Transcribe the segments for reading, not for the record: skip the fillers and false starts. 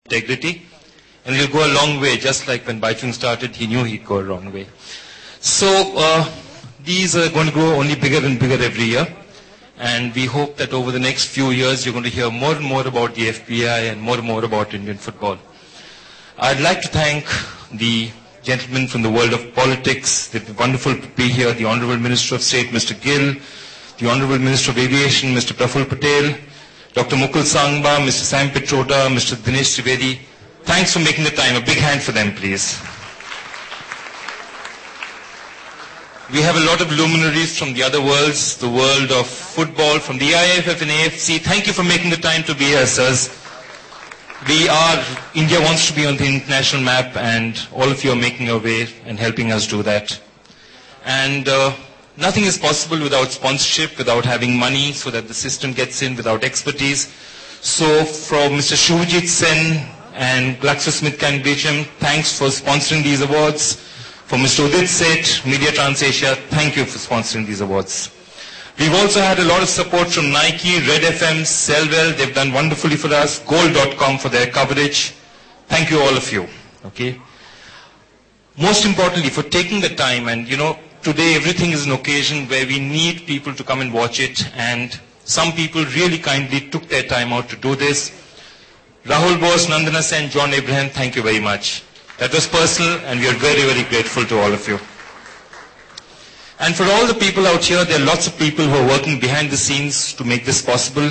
integrity, and he'll go a long way, just like when Baichung started, he knew he'd go a long way. So these are going to grow only bigger and bigger every year, and we hope that over the next few years you're going to hear more and more about the FPI and more about Indian football. I'd like to thank the gentlemen from the world of politics. They've been wonderful to be here. The Honorable Minister of State, Mr. Gill, the Honorable Minister of Aviation, Mr. Praful Patel, Dr. Mukul Sangma, Mr. Sam Pitroda, Mr. Dinesh Trivedi. Thanks for making the time. A big hand for them, please. We have a lot of luminaries from the other worlds, the world of football, from the IIFF and AFC. Thank you for making the time to be here, sirs. India wants to be on the international map, and all of you are making your way and helping us do that. And nothing is possible without sponsorship, without having money so that the system gets in, without expertise. So from Mr. Shuvajit Sen and GlaxoSmithKline Beecham, thanks for sponsoring these awards. For Mr. Udit Seth, Media Trans Asia, thank you for sponsoring these awards. We've also had a lot of support from Nike, Red FM, Selwell. They've done wonderfully for us. Gold.com for their coverage. Thank you, all of you. Okay. Most importantly, for taking the time, and today everything is an occasion where we need people to come and watch it, and some people really kindly took their time out to do this. Rahul Bose, Nandana Sen, John Abraham, thank you very much. That was personal, and we are very, very grateful to all of you. And for all the people out here, there are lots of people who are working behind the scenes to make this possible.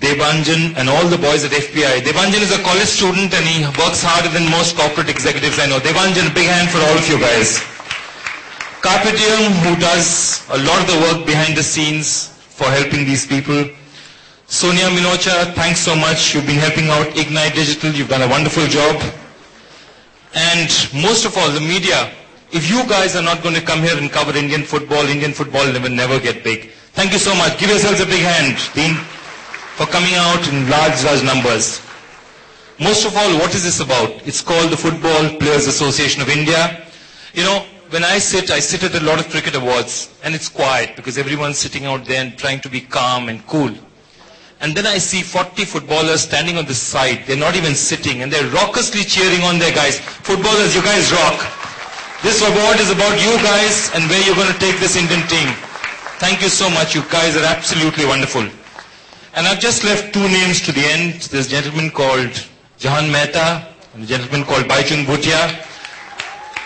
Debanjan and all the boys at FPI. Debanjan is a college student and he works harder than most corporate executives I know. Debanjan, a big hand for all of you guys. Carpetium, who does a lot of the work behind the scenes for helping these people. Sonia Minocha, thanks so much. You've been helping out Ignite Digital. You've done a wonderful job. And most of all, the media. If you guys are not going to come here and cover Indian football will never get big. Thank you so much. Give yourselves a big hand, Dean, for coming out in large numbers. Most of all, what is this about? It's called the Football Players Association of India. When I sit at a lot of cricket awards, and it's quiet because everyone's sitting out there and trying to be calm and cool. And then I see 40 footballers standing on the side. They're not even sitting, and they're raucously cheering on their guys. Footballers, you guys rock. This award is about you guys and where you're going to take this Indian team. Thank you so much. You guys are absolutely wonderful. And I've just left two names to the end. There's a gentleman called Jahan Mehta and a gentleman called Baichung Bhutia.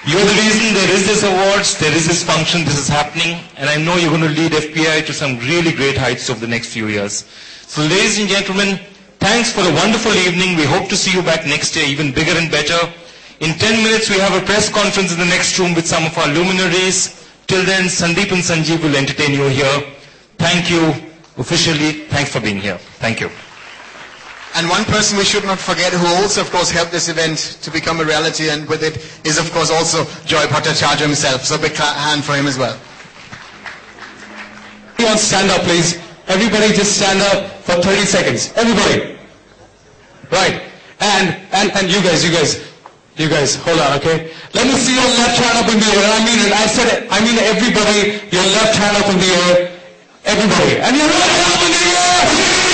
You're the reason there is this awards, there is this function, this is happening. And I know you're going to lead FPI to some really great heights over the next few years. So ladies and gentlemen, thanks for a wonderful evening. We hope to see you back next year, even bigger and better. In 10 minutes, we have a press conference in the next room with some of our luminaries. Till then, Sandeep and Sanjeev will entertain you here. Thank you officially. Thanks for being here. Thank you. And one person we should not forget who also, of course, helped this event to become a reality, and with it is, of course, also Joy Bhattacharya himself. So a big hand for him as well. Everyone stand up, please. Everybody just stand up for 30 seconds. Everybody. Right. And you guys, hold on, okay? Let me see your left hand up in the air. I mean it. I mean everybody, your left hand up in the air. Everybody. And your right hand up in the air!